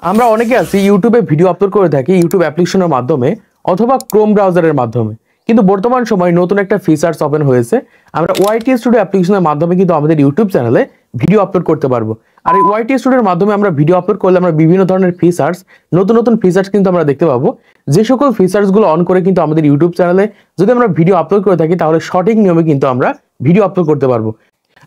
আমরা অনেকে আছি ইউটিউবে ভিডিও আপলোড করে থাকি ইউটিউব অ্যাপ্লিকেশনের মাধ্যমে অথবা ক্রোম ব্রাউজারের মাধ্যমে। কিন্তু বর্তমান সময়ে নতুন একটা ফিচার্স ওপেন হয়েছে। আমরা ওয়াইটি স্টুডিও অ্যাপ্লিকেশনের মাধ্যমে কিন্তু আমাদের ইউটিউব চ্যানেলে ভিডিও আপলোড করতে পারবো। আর এই ওয়াইটি স্টুডিওর মাধ্যমে আমরা ভিডিও আপলোড করলে আমরা বিভিন্ন ধরনের ফিচার্স, নতুন নতুন ফিচার্স কিন্তু আমরা দেখতে পাবো। যে সকল ফিচার্সগুলো অন করে কিন্তু আমাদের ইউটিউব চ্যানেলে যদি আমরা ভিডিও আপলোড করে থাকি তাহলে সঠিক নিয়মে কিন্তু আমরা ভিডিও আপলোড করতে পারবো।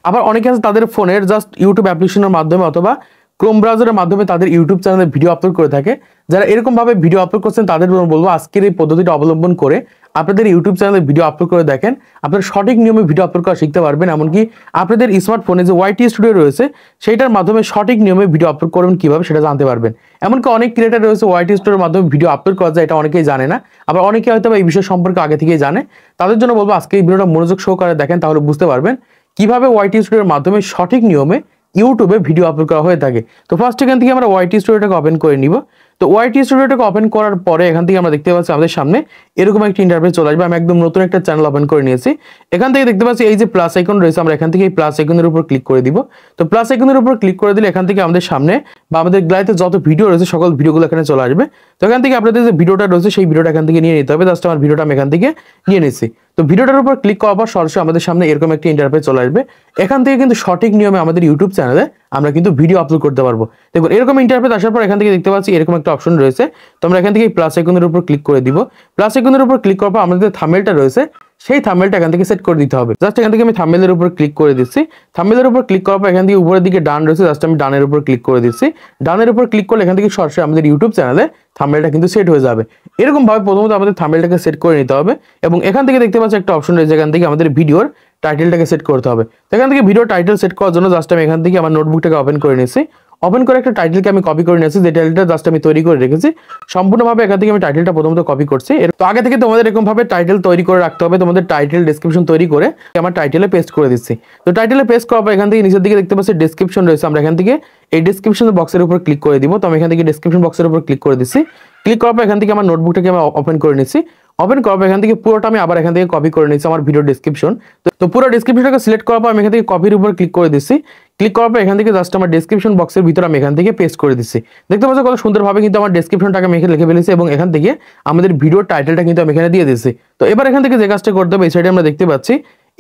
আবার অনেকে আছে তাদের ফোনের জাস্ট ইউটিউব অ্যাপ্লিকেশনের মাধ্যমে অথবা ক্রোম ব্রাউজারের মাধ্যমে তাদের ইউটিউব চ্যানেলে ভিডিও আপলোড করে থাকে। যারা এরকম ভাবে ভিডিও আপলোড করছেন তাদের বলবো আজকের এই পদ্ধতিটা অবলম্বন করে আপনাদের ইউটিউব চ্যানেলে ভিডিও আপলোড করে দেখেন, আপনারা সঠিক নিয়মে ভিডিও আপলোড করা শিখতে পারবেন। এমনকি আপনাদের স্মার্টফোনে যে ওয়াইটি স্টুডিও রয়েছে সেইটার মাধ্যমে সঠিক নিয়মে ভিডিও আপলোড করবেন কিভাবে সেটা জানতে পারবেন। এমনকি অনেক ক্রিয়েটার রয়েছে ওয়াইটি স্টুডিওর মাধ্যমে ভিডিও আপলোড করা যায়, এটা অনেকেই জানে না। আবার অনেকে হয়তো এই বিষয় সম্পর্কে আগে থেকেই জানে। তাদের জন্য বলবো আজকে এই ভিডিওটা মনোযোগ সহকারে দেখেন, তাহলে বুঝতে পারবেন কিভাবে ওয়াইটি স্টুডিওর মাধ্যমে সঠিক নিয়মে ইউটিউবে ভিডিও আপলোড করা হয়ে থাকে। তো ফার্স্ট এখান থেকে আমরা ওয়াইটি স্টুডিওটাকে ওপেন করে নিব। তো ওয়াইটি স্টুডিওটাকে ওপেন করার পরে এখান থেকে আমরা দেখতে পাচ্ছি আমাদের সামনে এরকম একটা ইন্টারফেস চলে আসবে। আমি একদম নতুন একটা চ্যানেল ওপেন করে নিয়েছি। এখান থেকে দেখতে পাচ্ছি এই যে প্লাস আইকন রয়েছে, আমরা এখান থেকে এই প্লাস আইকনের উপর ক্লিক করে দিব। তো প্লাস আইকনের উপর ক্লিক করে দিলে এখান থেকে আমাদের সামনে বা আমাদের গ্যালারিতে যত ভিডিও রয়েছে সকল ভিডিওগুলো এখানে চলে আসবে। তো এখান থেকে আপনাদের যে ভিডিওটা রয়েছে সেই ভিডিওটা এখান থেকে নিয়ে নিতে হবে। জাস্ট আমার ভিডিওটা আমি এখান থেকে নিয়ে নিচ্ছি। তো ভিডিওটার উপর ক্লিক করার পর সরাসরি আমাদের সামনে এরকম একটা ইন্টারফেস চলে আসবে। এখান থেকে কিন্তু সঠিক নিয়মে আমাদের ইউটিউব চ্যানেলে আমরা কিন্তু ভিডিও আপলোড করতে পারবো। দেখুন এরকম ইন্টারফেস আসার পর এখান থেকে দেখতে পাচ্ছি এরকম একটা অপশন রয়েছে। তো আমরা এখান থেকে প্লাস আইকনের উপর ক্লিক করে দিব। প্লাস আইকনের উপর ক্লিক করার পর আমাদের থাম্বনেলটা রয়েছে সেই থাম্বনেলটা এখান থেকে সেট করে দিতে হবে। জাস্ট এখান থেকে আমি থাম্বনেলের উপর ক্লিক করে দিচ্ছি। থাম্বনেলের উপর ক্লিক করার পর এখান থেকে উপরের দিকে ডান রয়েছে, জাস্ট আমি ডানের উপর ক্লিক করে দিচ্ছি। ডানের উপর ক্লিক করলে এখান থেকে সরাসরি আমাদের ইউটিউব চ্যানেলে থাম্বনেলটা কিন্তু সেট হয়ে যাবে। এরকম ভাবে প্রথমত আমাদের থাম্বনেলটাকে সেট করে নিতে হবে এবং এখান থেকে দেখতে পাচ্ছি একটা অপশন রয়েছে, এখান থেকে আমাদের ভিডিওর টাইটেলটাকে সেট করতে হবে। তো এখান থেকে ভিডিও টাইটেল সেট করার জন্য জাস্ট আমি এখান থেকে আমার নোটবুকটাকে ওপেন করে নিয়েছি। ওপেন করে একটা টাইটেলকে আমি কপি করে নিয়েছি, যে টাইটেলটা জাস্ট আমি তৈরি করে রেখেছি। সম্পূর্ণভাবে এখান থেকে আমি টাইটেলটা প্রথমত কপি করছি। তো আগে থেকে তোমাদের এরকম ভাবে টাইটেল তৈরি করে রাখতে হবে। তোমাদের টাইটেল ডেসক্রিপশন তৈরি করে আমার টাইটেলে পেস্ট করে দিচ্ছি। তো টাইটেলে পেস্ট করার পর এখান থেকে নিচের দিকে দেখতে পাচ্ছি ডেসক্রিপশন রয়েছে, আমরা এখান থেকে এই ডেসক্রিপশন বক্সের উপর ক্লিক করে দিব। তো আমি এখান থেকে ডেসক্রিপশন বক্সের উপর ক্লিক করে দিচ্ছি। ক্লিক করার পর এখান থেকে আমার নোটবুকটাকে আমি ওপেন করে নিচ্ছি। ওপেন করার পর এখান থেকে পুরোটা আমি আবার এখান থেকে কপি করে নিচ্ছি আমার ভিডিও ডেসক্রিপশন। তো পুরো ডেসক্রিপশনটাকে সিলেক্ট করার পর আমি এখান থেকে কপির উপর ক্লিক করে দিচ্ছি। ক্লিক করার পর এখান থেকে জাস্ট আমার ডেসক্রিপশন বক্সের ভিতরে আমি এখান থেকে পেস্ট করে দিচ্ছি। দেখতে পাচ্ছ কত সুন্দরভাবে কিন্তু আমার ডেসক্রিপশনটাকে আমি এখানে লিখে ফেলেছি এবং এখান থেকে আমাদের ভিডিওর টাইটেলটা কিন্তু আমি এখানে দিয়ে দিচ্ছি। তো এবার এখান থেকে যে কাজটা করতে হবে এই সাইডে আমরা দেখতে পাচ্ছি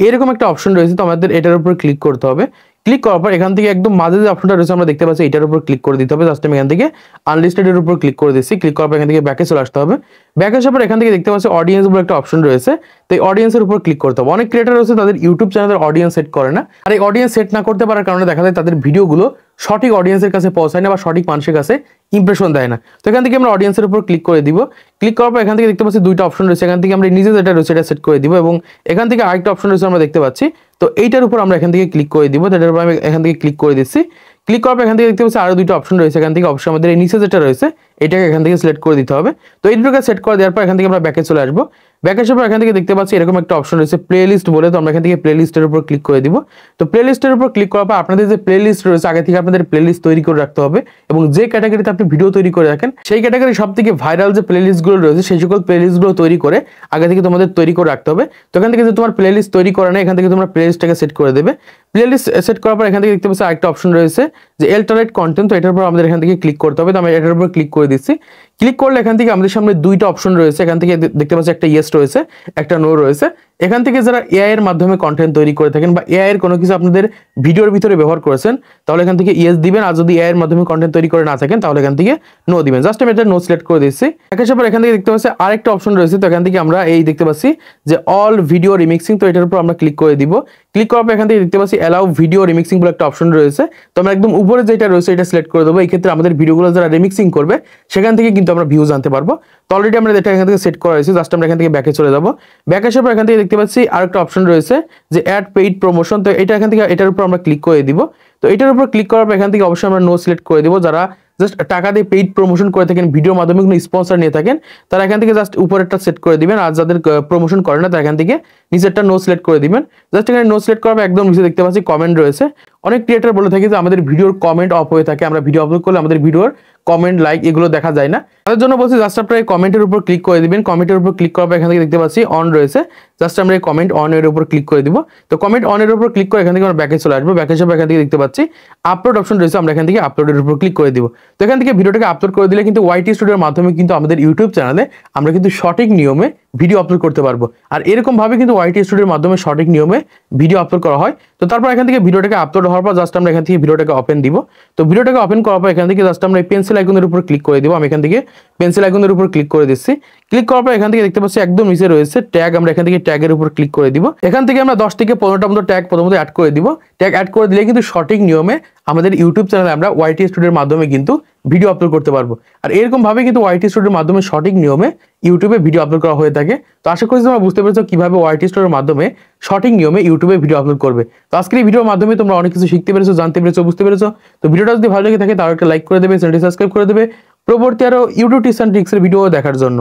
এরকম একটা অপশন রয়েছে। তো আমাদের এটার উপর ক্লিক করতে হবে। ক্লিক করার পর এখান থেকে একদম মাঝে যে অপশনটা রয়েছে আমরা দেখতে পাচ্ছি এটার উপর ক্লিক করে দিতে হবে। জাস্ট আমি এখান থেকে আনলিস্টেডের উপর ক্লিক করে দিচ্ছি। ক্লিক করার পর এখান থেকে ব্যাকে চলে আসতে হবে। ব্যাকে আসার পর এখান থেকে দেখতে পাচ্ছি অডিয়েন্স বলে একটা অপশন রয়েছে। তো এই অডিয়েন্সের উপর ক্লিক করতে হবে। অনেক ক্রিয়েটার রয়েছে তাদের ইউটিউব চ্যানেলের অডিয়েন্স সেট করে না, আর এই অডিয়েন্স সেট না করতে পারার কারণে দেখা যায় তাদের ভিডিওগুলো সঠিক অডিয়েন্সের কাছে পৌঁছায় না বা সঠিক মানুষের কাছে ইমপ্রেশন দেয় না। তো এখান থেকে আমরা অডিয়েন্সের উপর ক্লিক করে দিব। ক্লিক করার পর এখান থেকে দেখতে পাচ্ছি দুইটা অপশন রয়েছে, এখান থেকে আমরা নিজে যেটা রয়েছে এটা সেট করে দিব এবং এখান থেকে আরেকটা অপশন রয়েছে আমরা দেখতে পাচ্ছি। তো এইটার উপর আমরা এখান থেকে ক্লিক করে দিব। এটার উপর আমি এখান থেকে ক্লিক করে দিচ্ছি। ক্লিক করার পর এখান থেকে দেখতে পাচ্ছি আরো দুইটা অপশন রয়েছে, এখান থেকে অবশ্যই আমাদের এই নিচে যেটা রয়েছে এটাকে এখান থেকে সিলেক্ট করে দিতে হবে। তো এই দুটোকে সেট করে দেওয়ার পর এখান থেকে আমরা ব্যাকে চলে আসবো। ব্যাকে আসার পর এখান থেকে দেখতে পাচ্ছি এরকম একটা অপশন রয়েছে প্লেলিস্ট বলে। তো আমরা এখান থেকে প্লেলিস্টের উপর ক্লিক করে দিব। তো প্লেলিস্টের উপর ক্লিক করার পর আপনাদের যে প্লেলিস্ট রয়েছে আগে থেকে আপনাদের প্লেলিস্ট তৈরি করে রাখতে হবে এবং যে ক্যাটাগরিতে আপনি ভিডিও তৈরি করে রাখেন সেই ক্যাটাগরি সব থেকে ভাইরাল যে প্লেলিস্টগুলো রয়েছে সেই সকল প্লেলিস্টগুলো তৈরি করে আগে থেকে তোমাদের তৈরি করে রাখতে হবে। তো এখান থেকে যে তোমার প্লেলিস্ট তৈরি করে না এখান থেকে তোমরা প্লেলিস্টটাকে সেট করে দেবে। প্লেলিস্ট সেট করার পর এখান থেকে দেখতে পাচ্ছি আরেকটা অপশন রয়েছে যে এল্টারেট কন্টেন্ট। তো এটার উপর আমাদের এখান থেকে ক্লিক করতে হবে। তো আমি এটার উপর ক্লিক করে দিচ্ছি। ক্লিক করলে এখান থেকে আমাদের সামনে দুইটা অপশন রয়েছে, এখান থেকে দেখতে পাচ্ছি একটা ইয়েস রয়েছে একটা নো রয়েছে। এখান থেকে যারা এআই এর মাধ্যমে কন্টেন্ট তৈরি করে থাকেন বা এআই এর কোনো কিছু আপনাদের ভিডিওর ভিতরে ব্যবহার করেছেন তাহলে এখান থেকে ইয়েস দিবেন, আর যদি এআই এর মাধ্যমে কন্টেন্ট তৈরি করে না থাকেন তাহলে এখান থেকে নো দিবেন। জাস্ট আমি এটা নো সিলেক্ট করে দিচ্ছি। একের পর এখান থেকে দেখতে পাচ্ছি আরেকটা অপশন রয়েছে। তো এখান থেকে আমরা এই দেখতে পাচ্ছি যে অল ভিডিও রিমিক্সিং। তো এটার উপর আমরা ক্লিক করে দিব। ক্লিক করার পর এখান থেকে দেখতে পাচ্ছি অ্যালাউ ভিডিও রিমিক্সিং বলে একটা অপশন রয়েছে। তো আমরা একদম উপরে যেটা রয়েছে এটা সিলেক্ট করে দেবো। এই ক্ষেত্রে আমাদের ভিডিওগুলো যারা রিমিক্সিং করবে সেখান থেকে কিন্তু আমরা ভিউজ আনতে পারবো। তো অলরেডি আমরা এটা এখান থেকে সেট করা হয়েছে। জাস্ট আমরা এখান থেকে ব্যাকে চলে যাবো। ব্যাকে আসার পর এখান থেকে দেখতে পাচ্ছি আরেকটা অপশন রয়েছে যে অ্যাড পেইড প্রমোশন। তো এটা এখান থেকে এটার উপর আমরা ক্লিক করে দিব। তো এটার উপর ক্লিক করার পর এখান থেকে অবশ্যই আমরা নো সিলেক্ট করে দিব। যারা জাস্ট টাকা দিয়ে পেইড প্রমোশন করে থাকেন ভিডিওর মাধ্যমে কোনো স্পন্সর নিয়ে থাকেন তারা এখান থেকে জাস্ট উপরেরটা সেট করে দিবেন, আর যাদের প্রমোশন করে না তারা এখান থেকে নিচেরটা নো সিলেক্ট করে দিবেন। জাস্ট এখানে নো সিলেক্ট করার পর একদম নিচে দেখতে পাচ্ছি কমেন্ট রয়েছে। অনেক ক্রিয়েটর বলে থাকে যে আমাদের ভিডিওর কমেন্ট অফ হয়ে থাকে, আমরা ভিডিও আপলোড করলে আমাদের ভিডিওর কমেন্ট লাইক এগুলো দেখা যায় না। তাদের জন্য বলছি জাস্ট আপনারা এই কমেন্টের উপর ক্লিক করে দিবেন। কমেন্টের উপর ক্লিক করার পর এখান থেকে দেখতে পাচ্ছি অন রয়েছে, জাস্ট আমরা এই কমেন্ট অন এর উপর ক্লিক করে দিব। তো কমেন্ট অন এর উপর ক্লিক করে এখান থেকে আমরা ব্যাকে চলে আসবো। ব্যাকে এসে এখান থেকে দেখতে পাচ্ছি আপলোড অপশন রয়েছে, আমরা এখান থেকে আপলোডের উপর ক্লিক করে দিব। তো এখান থেকে ভিডিওটাকে আপলোড করে দিলে কিন্তু ওয়াইটি স্টুডিওর মাধ্যমে কিন্তু আমাদের ইউটিউব চ্যানেলে আমরা কিন্তু সঠিক নিয়মে ভিডিও আপলোড করতে পারবো। আর এরকম ভাবে কিন্তু ওয়াইটি স্টুডিওর মাধ্যমে সঠিক নিয়মে ভিডিও আপলোড করা হয়। তো তারপর এখান থেকে ভিডিওটাকে আপলোড হওয়ার পর জাস্ট আমরা এখান থেকে ভিডিওটাকে ওপেন দিব। তো ভিডিওটাকে ওপেন করার পর এখান থেকে জাস্ট আমরা এই পেন্সিল আইকনের উপর ক্লিক করে দিব। আমি এখান থেকে পেন্সিল আইকনের উপর ক্লিক করে দিচ্ছি। ক্লিক করার পর এখান থেকে দেখতে পাচ্ছি একদম নিচে রয়েছে ট্যাগ, আমরা এখান থেকে ট্যাগের উপর ক্লিক করে দিব। এখান থেকে আমরা 10 থেকে 15টা মতো ট্যাগ প্রথমত অ্যাড করে দিব। ট্যাগ অ্যাড করে দিলে কিন্তু সঠিক নিয়মে আমাদের ইউটিউব চ্যানেলে আমরা ওয়াইটি স্টুডিওর মাধ্যমে কিন্তু ভিডিও আপলোড করতে পারবো। আর এরকম ভাবে কিন্তু ওয়াইটি স্টুডিওর মাধ্যমে সঠিক নিয়মে ইউটিউবে ভিডিও আপলোড করা হয়ে থাকে। তো আশা করি তোমরা বুঝতে পেরেছো কিভাবে ওয়াইটি স্টুডিওর মাধ্যমে সঠিক নিয়মে ইউটিউবে ভিডিও আপলোড করবে। তো আজকের এই ভিডিওর মাধ্যমে তোমরা অনেক কিছু শিখতে পেরেছো, জানতে পেরেছো, বুঝতে পেরেছো। তো ভিডিওটা যদি ভালো লেগে থাকে তাহলে একটা লাইক করে দেবে, চ্যানেলটি সাবস্ক্রাইব করে দেবে পরবর্তী আরো ইউটিউব টিপস এন্ড ট্রিক্সের ভিডিও দেখার জন্য।